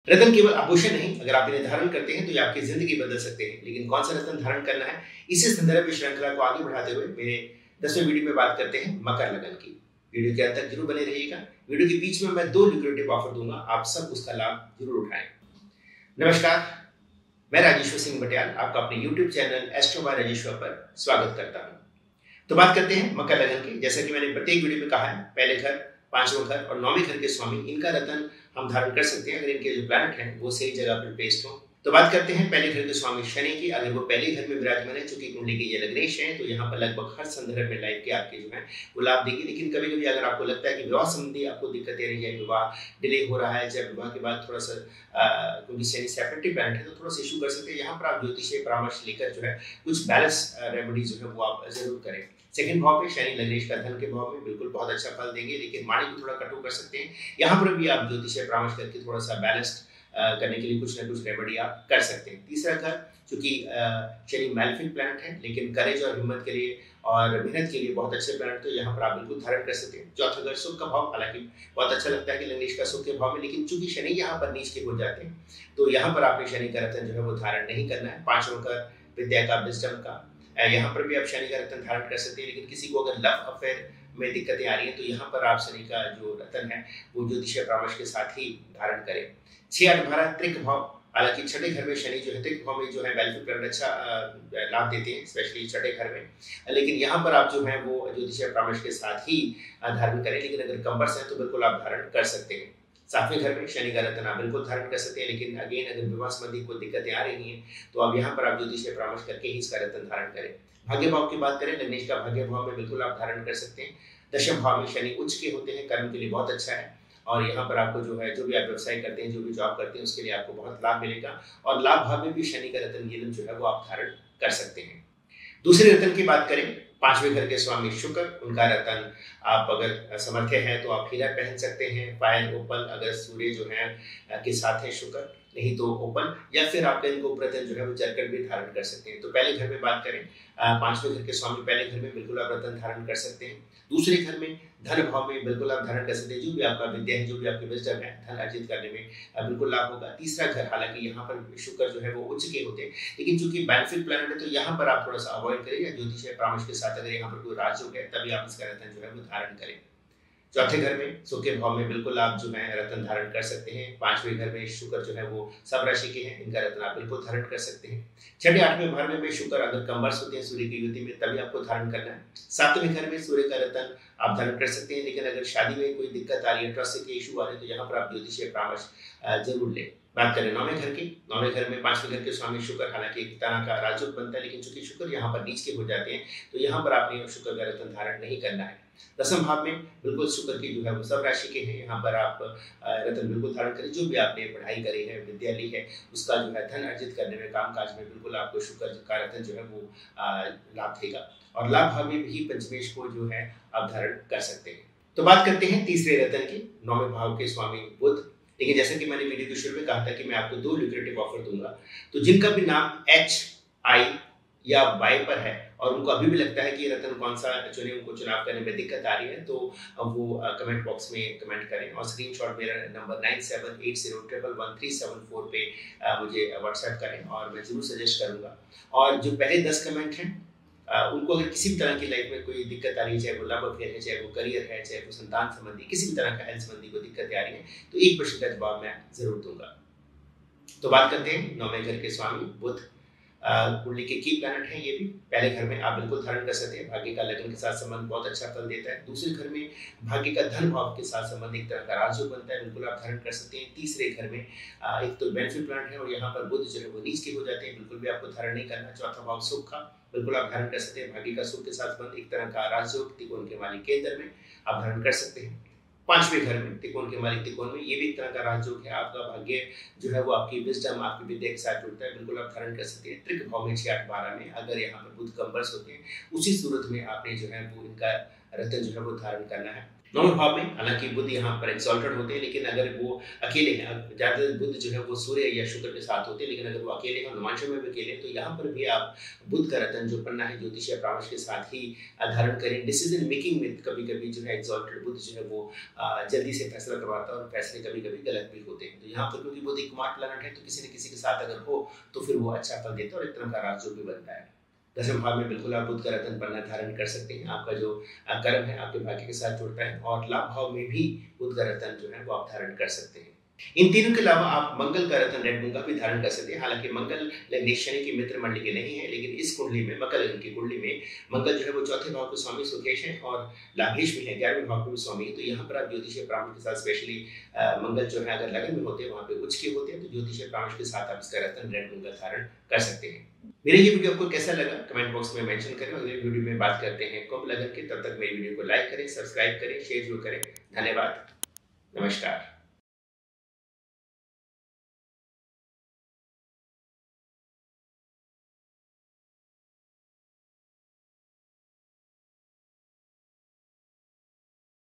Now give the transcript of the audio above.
रत्न केवल आभूषण नहीं, अगर आप इन्हें धारण करते हैं तो ये आपकी जिंदगी बदल सकते हैं। लेकिन कौन सा रत्न धारण करना है, इसी संदर्भ में श्रृंखला को आगे बढ़ाते हुए मेरे 10वें वीडियो में बात करते हैं मकर लगन की। वीडियो के अंत तक जरूर बने रहिएगा। वीडियो के बीच में मैं 2 लुक्रेटिव ऑफर दूंगा, आप सब उसका लाभ जरूर उठाएं। नमस्कार, मैं राजेश्वर सिंह बटियाल आपका अपने YouTube channel astro by Rajeshwar पर स्वागत करता हूं। तो बात करते हैं मकर लगन की। जैसा कि मैंने प्रत्येक वीडियो में कहा है, पहले घर, 5वां घर और 9वें घर के स्वामी, इनका रत्न हम धारण कर सकते हैं अगर इनके जो प्लैनेट हैं वो सही जगह पर प्लेस्ड हो। तो बात करते हैं पहले घर के स्वामी शनि की। अगर वो पहले घर में विराजमान है, चूंकि कुंडली के ये लग्नेश हैं, तो यहाँ पर लगभग हर संदर्भ में लाइफ के आपके जो है वो लाभ देगी। लेकिन कभी कभी अगर आपको लगता है कि विवाह संबंधी आपको दिक्कतें रही है, विवाह डिले हो रहा है, जब विवाह के बाद थोड़ा सा क्योंकि शनि सेपरेटिव प्लैनेट है तो थोड़ा सा इशू कर सकते हैं, यहाँ पर आप ज्योतिषीय परामर्श लेकर जो है कुछ बैलेंस रेमेडी जो है वो आप जरूर करें। सेकंड भाव पे शनि लग्नेश का धन के भाव में बिल्कुल बहुत अच्छा फल देंगे, लेकिन वाणी को थोड़ा कटु कर सकते हैं। यहाँ पर भी आप ज्योतिषीय परामर्श करके थोड़ा सा बैलेंस्ड करने के लिए कुछ ना कुछ रेमेडी आप कर सकते हैं। तीसरा घर, चूंकि शनि मैलेफिक प्लैनेट है, लेकिन करेज और हिम्मत के लिए और मेहनत के लिए बहुत अच्छे प्लैनेट, तो यहाँ पर आप बिल्कुल धारण कर सकते हैं। चौथा घर, सुख का भाव, हालांकि बहुत अच्छा लगता है कि लग्नेश का सुख के भाव में, लेकिन चूंकि शनि यहाँ पर नीच के हो जाते हैं तो यहाँ पर आपने शनि का रत्न जो है वो धारण नहीं करना है। 5वां घर, विद्या का, विजडम का, यहाँ पर भी आप शनि का रत्न धारण कर सकते हैं। लेकिन किसी को अगर लव अफेयर में दिक्कतें आ रही हैं तो यहाँ पर आप शनि का जो रत्न है वो ज्योतिषीय परामर्श के साथ ही धारण करें। 6, 8, 12 त्रिक भाव, हालांकि छठे घर में शनि जो है त्रिक भाव में जो है वेलफेयर प्लैनेट अच्छा लाभ देते हैं, स्पेशली छठे घर में। लेकिन यहाँ पर आप जो है वो ज्योतिषीय परामर्श के साथ ही धारण करें। लेकिन अगर कंबर्स है तो बिल्कुल आप धारण कर सकते हैं। 7वें घर में शनि का रत्न आप बिल्कुल धारण कर सकते हैं। लेकिन अगेन अगर विवाह संबंधी कोई दिक्कतें आ रही हैं तो अब यहाँ पर आप ज्योतिषीय परामर्श करके ही इसका रत्न धारण करें। भाग्य भाव की बात करें, लग्नेश का भाग्य भाव में बिल्कुल आप धारण कर सकते हैं। 10वें भाव में शनि उच्च के होते हैं, कर्म के लिए बहुत अच्छा है और यहाँ पर आपको जो है, जो भी आप व्यवसाय करते हैं, जो भी जॉब करते हैं, उसके लिए आपको बहुत लाभ मिलेगा। और लाभ भाव में भी शनि का रत्न नीलम जो है वो आप धारण कर सकते हैं। दूसरे रत्न की बात करें, 5वें घर के स्वामी शुक्र, उनका रत्न आप अगर समर्थ हैं तो आप हीरा पहन सकते हैं, पायल, ओपल, अगर सूर्य जो है के साथ है शुक्र, नहीं तो ओपल, या फिर आप इनको रत्न जो है वो जरकट भी धारण कर सकते हैं। तो पहले घर में बात करें, 5वें घर के स्वामी पहले घर में बिल्कुल आप रत्न धारण कर सकते हैं। दूसरे घर में धन भाव में बिल्कुल आप धारण कर सकते हैं। जो भी आपका विद्या है, जो भी आपकी विजडम है, धन अर्जित करने में बिल्कुल लाभ होगा। तीसरा घर, हालांकि यहाँ पर शुक्र जो है वो उच्च के होते हैं, लेकिन चूंकि बेनिफिट प्लैनेट है तो यहाँ पर आप थोड़ा सा अवॉइड करें, या ज्योतिषीय परामर्श के साथ अगर यहाँ पर कोई राजयोग है तभी आप इसका रत्न जो है वो धारण करें। चौथे घर में सुख के भाव में बिल्कुल आप जो है रत्न धारण कर सकते हैं। 5वें घर में शुक्र जो है वो सब राशि के हैं, इनका रत्न आप बिल्कुल धारण कर सकते हैं। 6, 8वें घर में शुक्र अगर कंबर्स होते हैं सूर्य की युति में तभी आपको धारण करना है। 7वें घर में सूर्य का रत्न आप धारण कर सकते हैं। लेकिन अगर शादी में कोई दिक्कत आ रही है, ट्रस्ट के इशू आ रहे हैं, तो यहाँ पर आप ज्योतिषीय परामर्श जरूर लें। बात करें 9वें घर की, 9वें घर में 5वें घर के स्वामी शुक्र, हालांकि एक तरह का राजयोग बनता है, लेकिन चूंकि शुक्र यहाँ पर नीच के हो जाते हैं तो यहाँ पर आपने शुक्र का रत्न धारण नहीं करना है। 10वें भाव में बिल्कुल शुक्र की जो है वो सब राशि के हैं, यहाँ पर आप रत्न बिल्कुल धारण करें। जो भी आपने पढ़ाई करी है, विद्या ली है, उसका जो है धन अर्जित करने में, कामकाज में बिल्कुल आपको शुक्र का रत्न जो है वो लाभ देगा। और लाभ भाव में भी पंचमेश को जो है आप धारण कर सकते हैं। तो बात करते हैं तीसरे रत्न की, 9वें भाव के स्वामी बुध। लेकिन जैसा कि मैंने वीडियो के शुरू में कहा था कि मैं आपको 2 लुक्रेटिव ऑफर दूंगा, तो जिनका भी नाम H, I या Y पर है और उनको अभी भी लगता है कि ये रत्न कौन सा चुने, उनको चुनाव करने में दिक्कत आ रही है, तो वो कमेंट बॉक्स में कमेंट करें और स्क्रीनशॉट मेरा नंबर 9780111374 पे मुझे व्हाट्सएप करें और मैं जरूर सजेस्ट करूंगा। और जो पहले 10 कमेंट हैं उनको अगर किसी भी तरह की लाइफ में कोई दिक्कत आ रही है, चाहे वो लव अफेयर है, चाहे वो करियर है, चाहे वो संतान संबंधी किसी भी तरह का हेल्थ संबंधी कोई दिक्कतें आ रही है, तो एक प्रश्न का जवाब मैं जरूर दूंगा। तो बात करते हैं 9वें घर के स्वामी बुध, कुंडली के की प्लैनेट है ये भी। पहले घर में आप बिल्कुल धारण कर सकते हैं, भाग्य का लगन के साथ संबंध बहुत अच्छा फल देता है। दूसरे घर में भाग्य का धन भाव के साथ संबंध एक तरह का राजयोग बनता है, बिल्कुल आप धारण कर सकते हैं। तीसरे घर में एक तो बेनिफिट प्लैनेट है और यहाँ पर बुध जो है वो नीच के हो जाते हैं, बिल्कुल भी आपको धारण नहीं करना। चौथा भाव सुख का, बिल्कुल आप धारण कर सकते हैं। भाग्य का सुख के साथ संबंध एक तरह का राजयोग, त्रिकोण के मालिक केंद्र में आप धारण कर सकते हैं। 5वें घर में त्रिकोण के मालिक त्रिकोण में, ये भी एक तरह का राजयोग है। आपका भाग्य जो है वो आपकी विजडम, आपकी विद्या के साथ जुड़ता है, बिल्कुल आप धारण कर सकते हैं। त्रिक भाव में 6, 8, 12 में अगर यहाँ पर बुध कंबर्स होते हैं, उसी सूरत में आपने जो है वो इनका रत्न जो है वो धारण करना है। नौवें भाव में हालांकि बुध यहाँ पर एक्सॉल्टेड होते हैं, लेकिन अगर वो अकेले हैं, ज्यादातर बुध जो है वो सूर्य या शुक्र के साथ होते हैं, लेकिन अगर वो अकेले हैं, अनुमांशों में भी अकेले हैं, तो यहाँ पर भी आप बुध का रत्न जो पन्ना है ज्योतिष या परामर्श के साथ ही धारण करें। डिसीजन मेकिंग में कभी कभी जो है एक्सॉल्टेड बुध जो है वो जल्दी से फैसला करवाता है और फैसले कभी कभी गलत भी होते हैं। तो यहाँ पर क्योंकि बुध एक कुमार प्लैनेट है, तो किसी न किसी के साथ अगर हो तो फिर वो अच्छा फल देता है और एक तरह का राजयोग भी बनता है। 10वें भाव में बिल्कुल आप बुध का रत्न पन्ना धारण कर सकते हैं। आपका जो कर्म है आपके भाग्य के साथ जुड़ता है, और लाभ भाव में भी बुध का रत्न जो है वो आप धारण कर सकते हैं। इन तीनों के अलावा आप मंगल का रत्न रेड मूंगा भी धारण कर सकते हैं। हालांकि मंगल लग्नेश शनि की मित्र मंडली के नहीं है, लेकिन इस कुंडली में, मकर लग्न की कुंडली में मंगल जो है वो चौथे भाव के स्वामी सुकेश है और लाभेश भी है, 11वें भाव के भी स्वामी है। तो यहाँ पर आप ज्योतिषीय परामर्श के साथ, स्पेशली मंगल जो है अगर लग्न में होते हैं, वहाँ पे उच्च के होते हैं, तो ज्योतिषीय परामर्श के साथ आप इसका रत्न रेड मूंगा धारण कर सकते हैं। मेरा ये वीडियो आपको कैसा लगा कमेंट बॉक्स में मेंशन करें। अगले वीडियो में बात करते हैं कुंभ लग्न के। तब तक मेरी वीडियो को लाइक करें, सब्सक्राइब करें, शेयर जरूर करें। धन्यवाद, नमस्कार।